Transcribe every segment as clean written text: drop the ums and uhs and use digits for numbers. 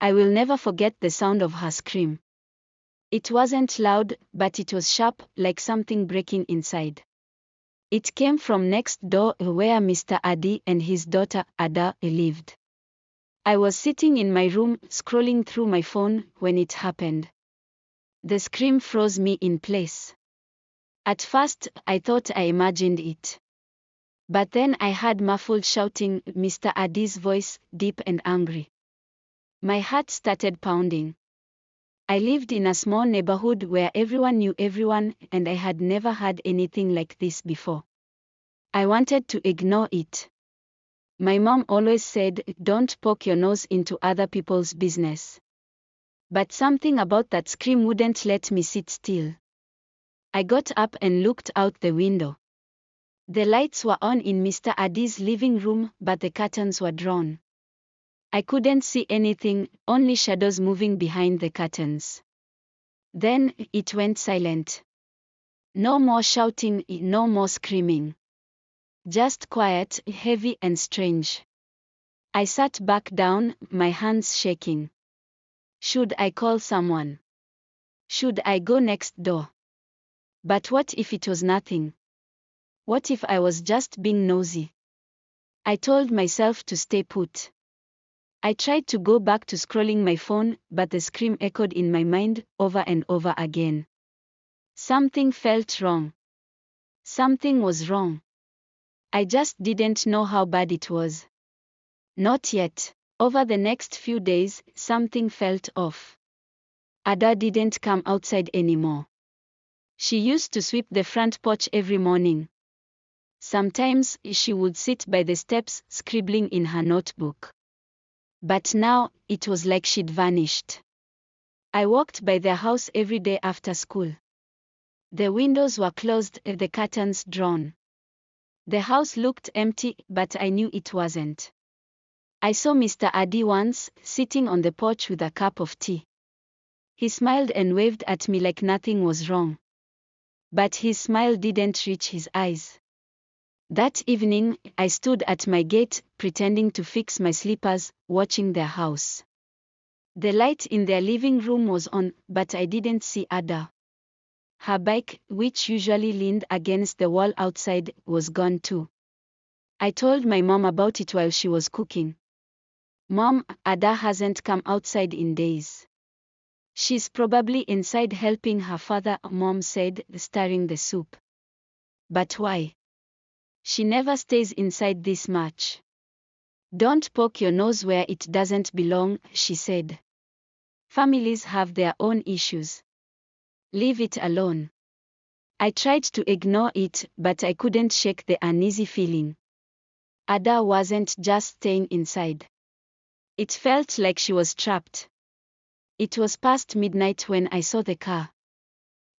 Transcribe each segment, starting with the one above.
I will never forget the sound of her scream. It wasn't loud, but it was sharp, like something breaking inside. It came from next door where Mr. Adi and his daughter, Ada, lived. I was sitting in my room, scrolling through my phone, when it happened. The scream froze me in place. At first, I thought I imagined it. But then I heard muffled shouting, Mr. Adi's voice, deep and angry. My heart started pounding. I lived in a small neighborhood where everyone knew everyone, and I had never heard anything like this before. I wanted to ignore it. My mom always said, don't poke your nose into other people's business. But something about that scream wouldn't let me sit still. I got up and looked out the window. The lights were on in Mr. Adi's living room, but the curtains were drawn. I couldn't see anything, only shadows moving behind the curtains. Then, it went silent. No more shouting, no more screaming. Just quiet, heavy and strange. I sat back down, my hands shaking. Should I call someone? Should I go next door? But what if it was nothing? What if I was just being nosy? I told myself to stay put. I tried to go back to scrolling my phone, but the scream echoed in my mind, over and over again. Something felt wrong. Something was wrong. I just didn't know how bad it was. Not yet. Over the next few days, something felt off. Ada didn't come outside anymore. She used to sweep the front porch every morning. Sometimes, she would sit by the steps, scribbling in her notebook. But now, it was like she'd vanished. I walked by their house every day after school. The windows were closed, the curtains drawn. The house looked empty, but I knew it wasn't. I saw Mr. Adi once, sitting on the porch with a cup of tea. He smiled and waved at me like nothing was wrong. But his smile didn't reach his eyes. That evening, I stood at my gate, pretending to fix my slippers, watching their house. The light in their living room was on, but I didn't see Ada. Her bike, which usually leaned against the wall outside, was gone too. I told my mom about it while she was cooking. Mom, Ada hasn't come outside in days. She's probably inside helping her father, Mom said, stirring the soup. But why? She never stays inside this much. Don't poke your nose where it doesn't belong, she said. Families have their own issues. Leave it alone. I tried to ignore it, but I couldn't shake the uneasy feeling. Ada wasn't just staying inside. It felt like she was trapped. It was past midnight when I saw the car.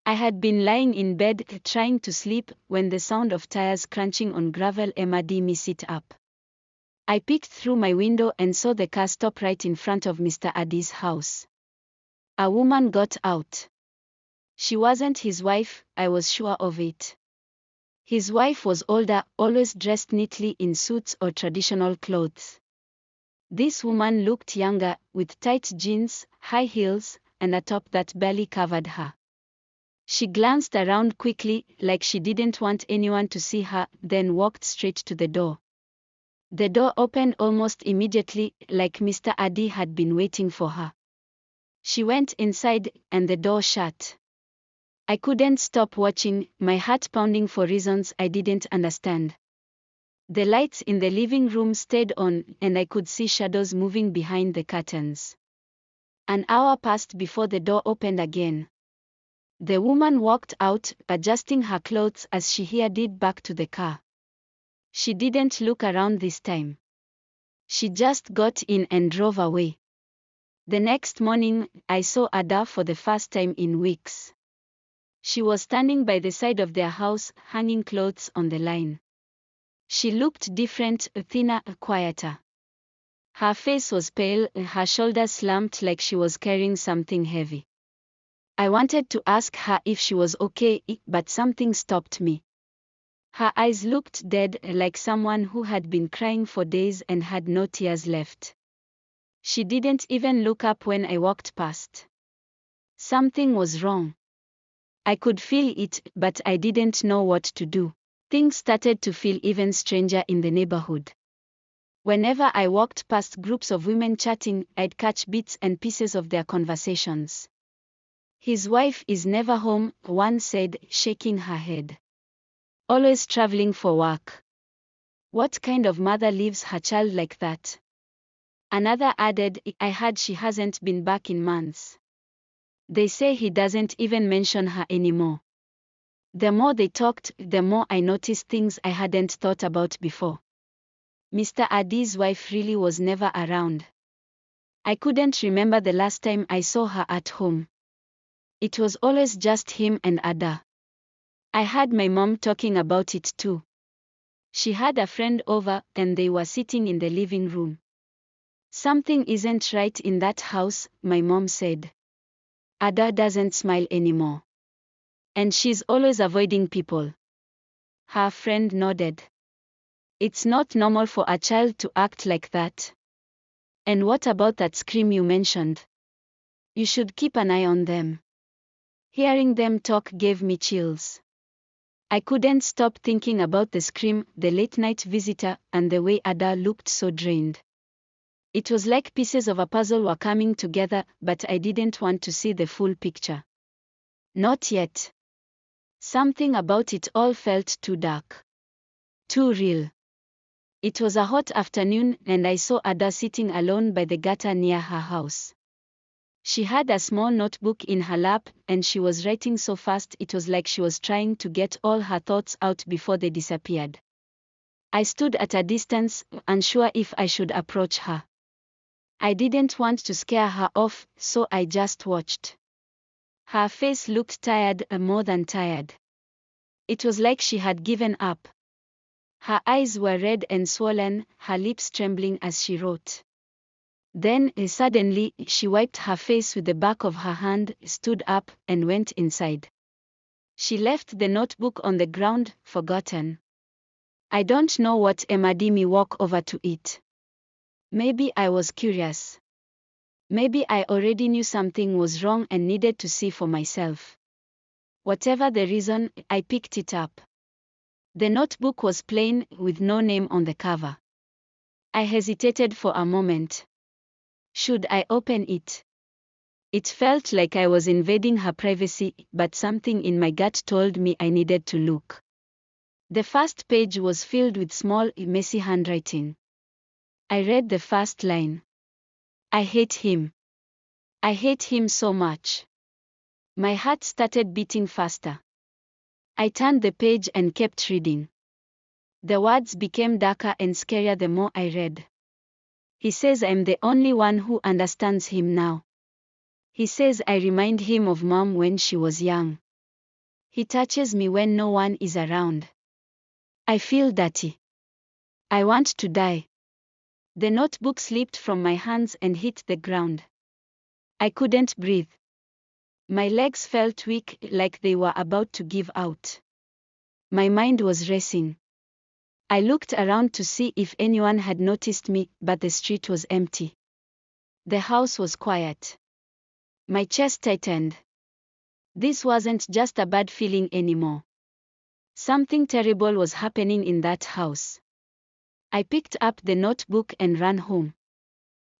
I had been lying in bed trying to sleep when the sound of tires crunching on gravel made me sit up. I peeked through my window and saw the car stop right in front of Mr. Adi's house. A woman got out. She wasn't his wife, I was sure of it. His wife was older, always dressed neatly in suits or traditional clothes. This woman looked younger, with tight jeans, high heels, and a top that barely covered her. She glanced around quickly, like she didn't want anyone to see her, then walked straight to the door. The door opened almost immediately, like Mr. Adi had been waiting for her. She went inside, and the door shut. I couldn't stop watching, my heart pounding for reasons I didn't understand. The lights in the living room stayed on, and I could see shadows moving behind the curtains. An hour passed before the door opened again. The woman walked out, adjusting her clothes as she headed back to the car. She didn't look around this time. She just got in and drove away. The next morning, I saw Ada for the first time in weeks. She was standing by the side of their house, hanging clothes on the line. She looked different, thinner, quieter. Her face was pale, her shoulders slumped like she was carrying something heavy. I wanted to ask her if she was okay, but something stopped me. Her eyes looked dead, like someone who had been crying for days and had no tears left. She didn't even look up when I walked past. Something was wrong. I could feel it, but I didn't know what to do. Things started to feel even stranger in the neighborhood. Whenever I walked past groups of women chatting, I'd catch bits and pieces of their conversations. His wife is never home, one said, shaking her head. Always traveling for work. What kind of mother leaves her child like that? Another added, I heard she hasn't been back in months. They say he doesn't even mention her anymore. The more they talked, the more I noticed things I hadn't thought about before. Mr. Adi's wife really was never around. I couldn't remember the last time I saw her at home. It was always just him and Ada. I heard my mom talking about it too. She had a friend over, and they were sitting in the living room. Something isn't right in that house, my mom said. Ada doesn't smile anymore. And she's always avoiding people. Her friend nodded. It's not normal for a child to act like that. And what about that scream you mentioned? You should keep an eye on them. Hearing them talk gave me chills. I couldn't stop thinking about the scream, the late-night visitor, and the way Ada looked so drained. It was like pieces of a puzzle were coming together, but I didn't want to see the full picture. Not yet. Something about it all felt too dark. Too real. It was a hot afternoon, and I saw Ada sitting alone by the gutter near her house. She had a small notebook in her lap, and she was writing so fast it was like she was trying to get all her thoughts out before they disappeared. I stood at a distance, unsure if I should approach her. I didn't want to scare her off, so I just watched. Her face looked tired, more than tired. It was like she had given up. Her eyes were red and swollen, her lips trembling as she wrote. Then, suddenly, she wiped her face with the back of her hand, stood up, and went inside. She left the notebook on the ground, forgotten. I don't know what made me walk over to it. Maybe I was curious. Maybe I already knew something was wrong and needed to see for myself. Whatever the reason, I picked it up. The notebook was plain, with no name on the cover. I hesitated for a moment. Should I open it? It felt like I was invading her privacy, but something in my gut told me I needed to look. The first page was filled with small, messy handwriting. I read the first line. I hate him. I hate him so much. My heart started beating faster. I turned the page and kept reading. The words became darker and scarier the more I read. He says I'm the only one who understands him now. He says I remind him of Mom when she was young. He touches me when no one is around. I feel dirty. I want to die. The notebook slipped from my hands and hit the ground. I couldn't breathe. My legs felt weak, like they were about to give out. My mind was racing. I looked around to see if anyone had noticed me, but the street was empty. The house was quiet. My chest tightened. This wasn't just a bad feeling anymore. Something terrible was happening in that house. I picked up the notebook and ran home.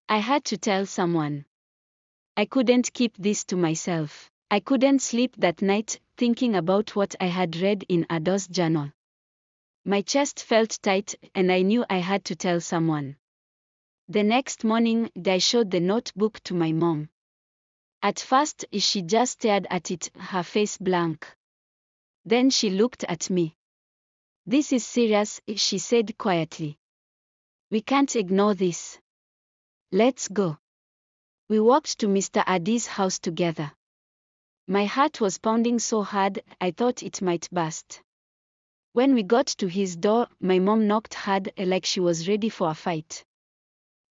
I had to tell someone. I couldn't keep this to myself. I couldn't sleep that night, thinking about what I had read in Ada's journal. My chest felt tight, and I knew I had to tell someone. The next morning, I showed the notebook to my mom. At first, she just stared at it, her face blank. Then she looked at me. This is serious, she said quietly. We can't ignore this. Let's go. We walked to Mr. Adi's house together. My heart was pounding so hard, I thought it might burst. When we got to his door, my mom knocked hard, like she was ready for a fight.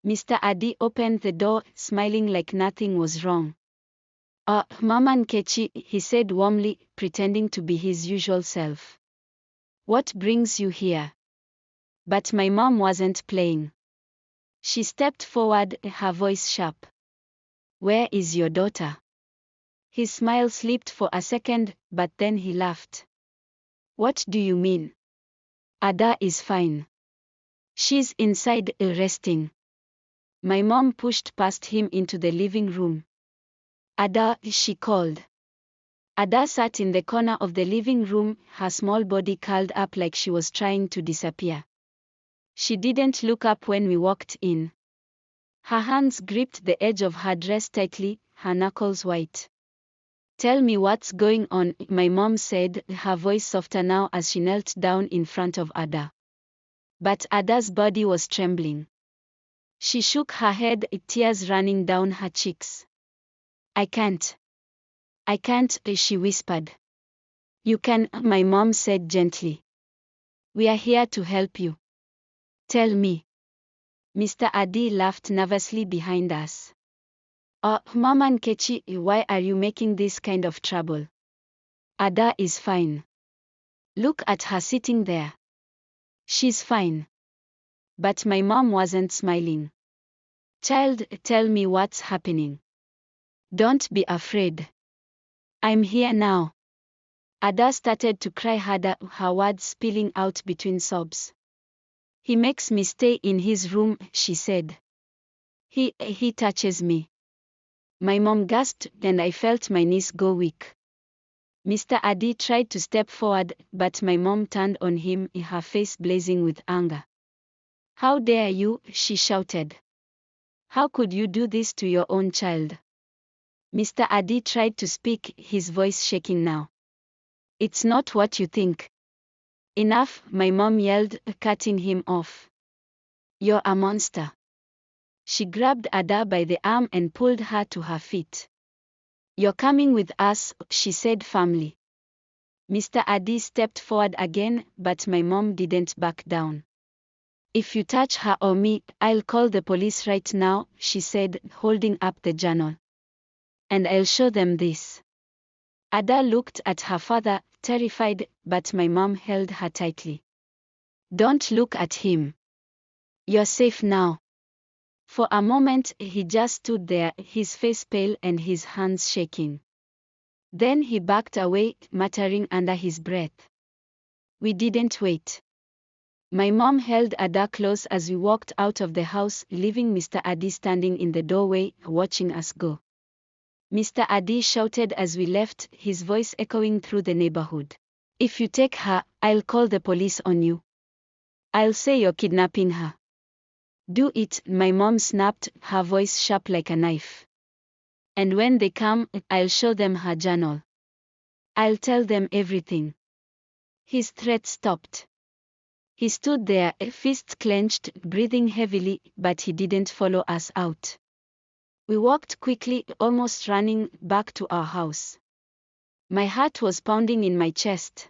Mr. Adi opened the door, smiling like nothing was wrong. Mama Nkechi, he said warmly, pretending to be his usual self. What brings you here? But my mom wasn't playing. She stepped forward, her voice sharp. Where is your daughter? His smile slipped for a second, but then he laughed. What do you mean? Ada is fine. She's inside, resting. My mom pushed past him into the living room. Ada, she called. Ada sat in the corner of the living room, her small body curled up like she was trying to disappear. She didn't look up when we walked in. Her hands gripped the edge of her dress tightly, her knuckles white. Tell me what's going on, my mom said, her voice softer now as she knelt down in front of Ada. But Ada's body was trembling. She shook her head, tears running down her cheeks. I can't, she whispered. You can, my mom said gently. We are here to help you. Tell me. Mr. Adi laughed nervously behind us. Oh, Mama Nkechi, why are you making this kind of trouble? Ada is fine. Look at her sitting there. She's fine. But my mom wasn't smiling. Child, tell me what's happening. Don't be afraid. I'm here now. Ada started to cry harder, her words spilling out between sobs. He makes me stay in his room, she said. He touches me. My mom gasped, and I felt my knees go weak. Mr. Adi tried to step forward, but my mom turned on him, her face blazing with anger. How dare you, she shouted. How could you do this to your own child? Mr. Adi tried to speak, his voice shaking now. It's not what you think. Enough, my mom yelled, cutting him off. You're a monster. She grabbed Ada by the arm and pulled her to her feet. You're coming with us, she said firmly. Mr. Adi stepped forward again, but my mom didn't back down. If you touch her or me, I'll call the police right now, she said, holding up the journal. And I'll show them this. Ada looked at her father, terrified, but my mom held her tightly. Don't look at him. You're safe now. For a moment, he just stood there, his face pale and his hands shaking. Then he backed away, muttering under his breath. We didn't wait. My mom held Ada close as we walked out of the house, leaving Mr. Adi standing in the doorway, watching us go. Mr. Adi shouted as we left, his voice echoing through the neighborhood. If you take her, I'll call the police on you. I'll say you're kidnapping her. Do it, my mom snapped, her voice sharp like a knife. And when they come, I'll show them her journal. I'll tell them everything. His threat stopped. He stood there, fists clenched, breathing heavily, but he didn't follow us out. We walked quickly, almost running, back to our house. My heart was pounding in my chest.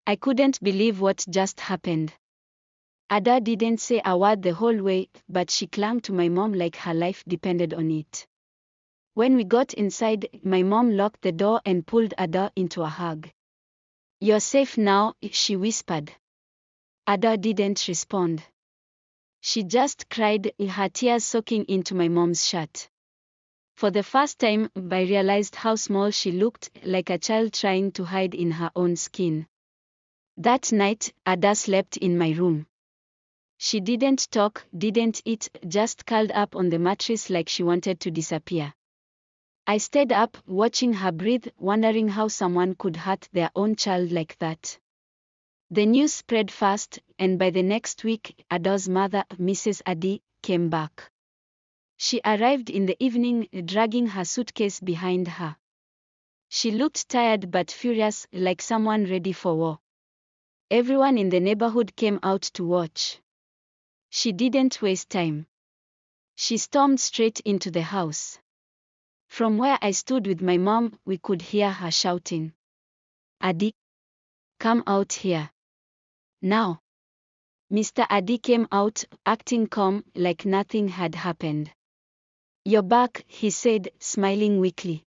I couldn't believe what just happened. Ada didn't say a word the whole way, but she clung to my mom like her life depended on it. When we got inside, my mom locked the door and pulled Ada into a hug. You're safe now, she whispered. Ada didn't respond. She just cried, her tears soaking into my mom's shirt. For the first time, I realized how small she looked, like a child trying to hide in her own skin. That night, Ada slept in my room. She didn't talk, didn't eat, just curled up on the mattress like she wanted to disappear. I stayed up, watching her breathe, wondering how someone could hurt their own child like that. The news spread fast, and by the next week, Ada's mother, Mrs. Adi, came back. She arrived in the evening, dragging her suitcase behind her. She looked tired but furious, like someone ready for war. Everyone in the neighborhood came out to watch. She didn't waste time. She stormed straight into the house. From where I stood with my mom, we could hear her shouting. Adi, come out here. Now. Mr. Adi came out, acting calm, like nothing had happened. You're back, he said, smiling weakly.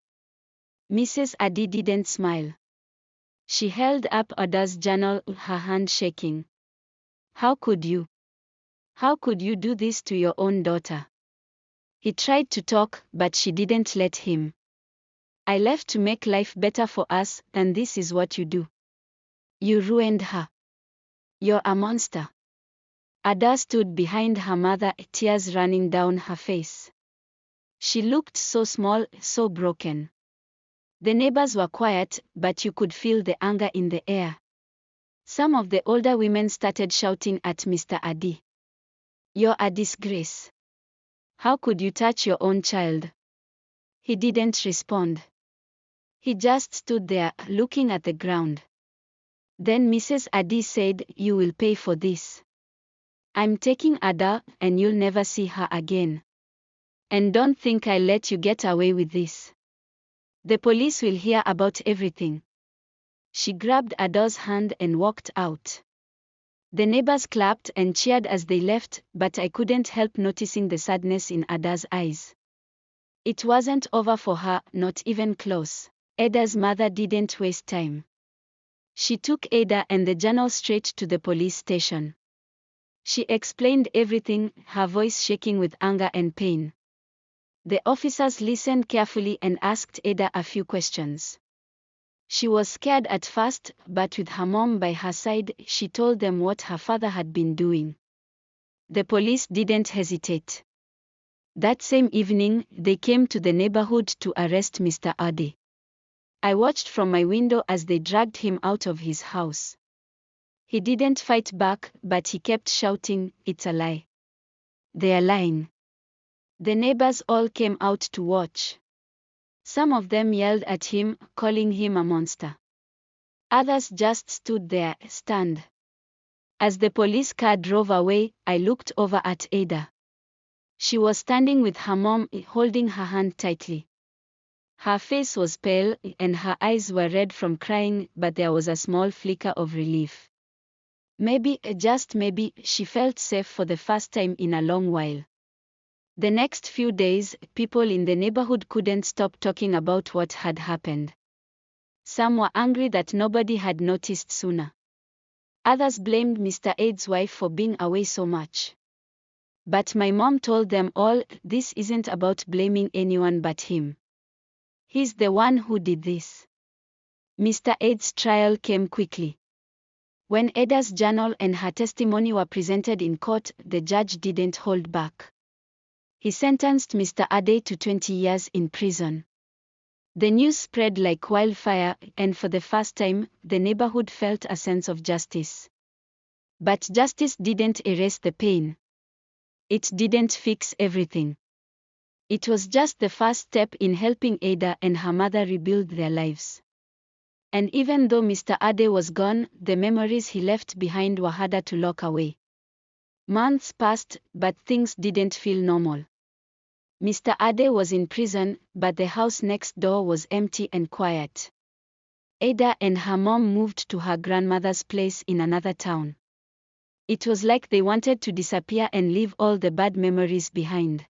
Mrs. Adi didn't smile. She held up Ada's journal, her hand shaking. How could you? How could you do this to your own daughter? He tried to talk, but she didn't let him. I left to make life better for us, and this is what you do. You ruined her. You're a monster. Ada stood behind her mother, tears running down her face. She looked so small, so broken. The neighbors were quiet, but you could feel the anger in the air. Some of the older women started shouting at Mr. Adi. You're a disgrace. How could you touch your own child? He didn't respond. He just stood there, looking at the ground. Then Mrs. Adi said, you will pay for this. I'm taking Ada, and you'll never see her again. And don't think I'll let you get away with this. The police will hear about everything. She grabbed Ada's hand and walked out. The neighbors clapped and cheered as they left, but I couldn't help noticing the sadness in Ada's eyes. It wasn't over for her, not even close. Ada's mother didn't waste time. She took Ada and the journal straight to the police station. She explained everything, her voice shaking with anger and pain. The officers listened carefully and asked Ada a few questions. She was scared at first, but with her mom by her side, she told them what her father had been doing. The police didn't hesitate. That same evening, they came to the neighborhood to arrest Mr. Adi. I watched from my window as they dragged him out of his house. He didn't fight back, but he kept shouting, it's a lie. They're lying. The neighbors all came out to watch. Some of them yelled at him, calling him a monster. Others just stood there, stunned. As the police car drove away, I looked over at Ada. She was standing with her mom, holding her hand tightly. Her face was pale, and her eyes were red from crying, but there was a small flicker of relief. Maybe, just maybe, she felt safe for the first time in a long while. The next few days, people in the neighborhood couldn't stop talking about what had happened. Some were angry that nobody had noticed sooner. Others blamed Mr. Aid's wife for being away so much. But my mom told them all, this isn't about blaming anyone but him. He's the one who did this. Mr. Aid's trial came quickly. When Ada's journal and her testimony were presented in court, the judge didn't hold back. He sentenced Mr. Ade to 20 years in prison. The news spread like wildfire, and for the first time, the neighborhood felt a sense of justice. But justice didn't erase the pain. It didn't fix everything. It was just the first step in helping Ada and her mother rebuild their lives. And even though Mr. Ade was gone, the memories he left behind were harder to lock away. Months passed, but things didn't feel normal. Mr. Ade was in prison, but the house next door was empty and quiet. Ada and her mom moved to her grandmother's place in another town. It was like they wanted to disappear and leave all the bad memories behind.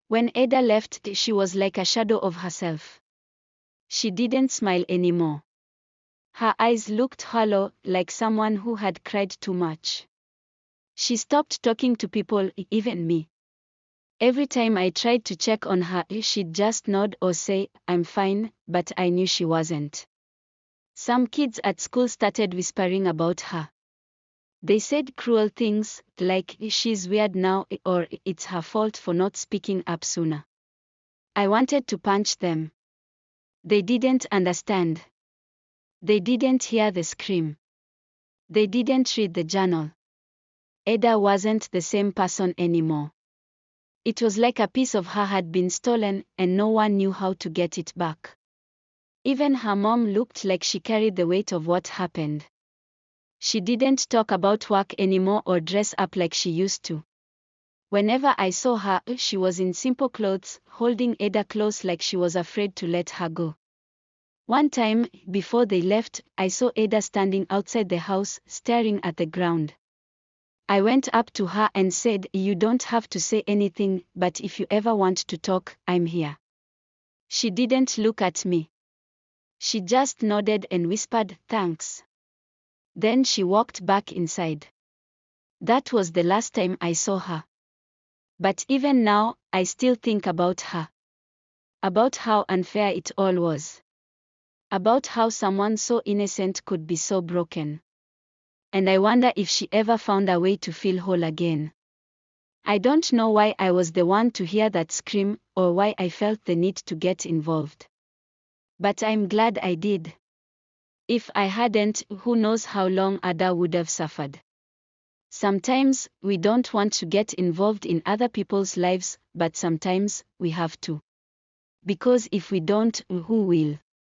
When Ada left, she was like a shadow of herself. She didn't smile anymore. Her eyes looked hollow, like someone who had cried too much. She stopped talking to people, even me. Every time I tried to check on her, she'd just nod or say, I'm fine, but I knew she wasn't. Some kids at school started whispering about her. They said cruel things, like she's weird now or it's her fault for not speaking up sooner. I wanted to punch them. They didn't understand. They didn't hear the scream. They didn't read the journal. Ada wasn't the same person anymore. It was like a piece of her had been stolen, and no one knew how to get it back. Even her mom looked like she carried the weight of what happened. She didn't talk about work anymore or dress up like she used to. Whenever I saw her, she was in simple clothes, holding Ada close like she was afraid to let her go. One time, before they left, I saw Ada standing outside the house, staring at the ground. I went up to her and said, you don't have to say anything, but if you ever want to talk, I'm here. She didn't look at me. She just nodded and whispered, thanks. Then she walked back inside. That was the last time I saw her. But even now, I still think about her. About how unfair it all was. About how someone so innocent could be so broken. And I wonder if she ever found a way to feel whole again. I don't know why I was the one to hear that scream, or why I felt the need to get involved. But I'm glad I did. If I hadn't, who knows how long Ada would have suffered. Sometimes, we don't want to get involved in other people's lives, but sometimes, we have to. Because if we don't, who will?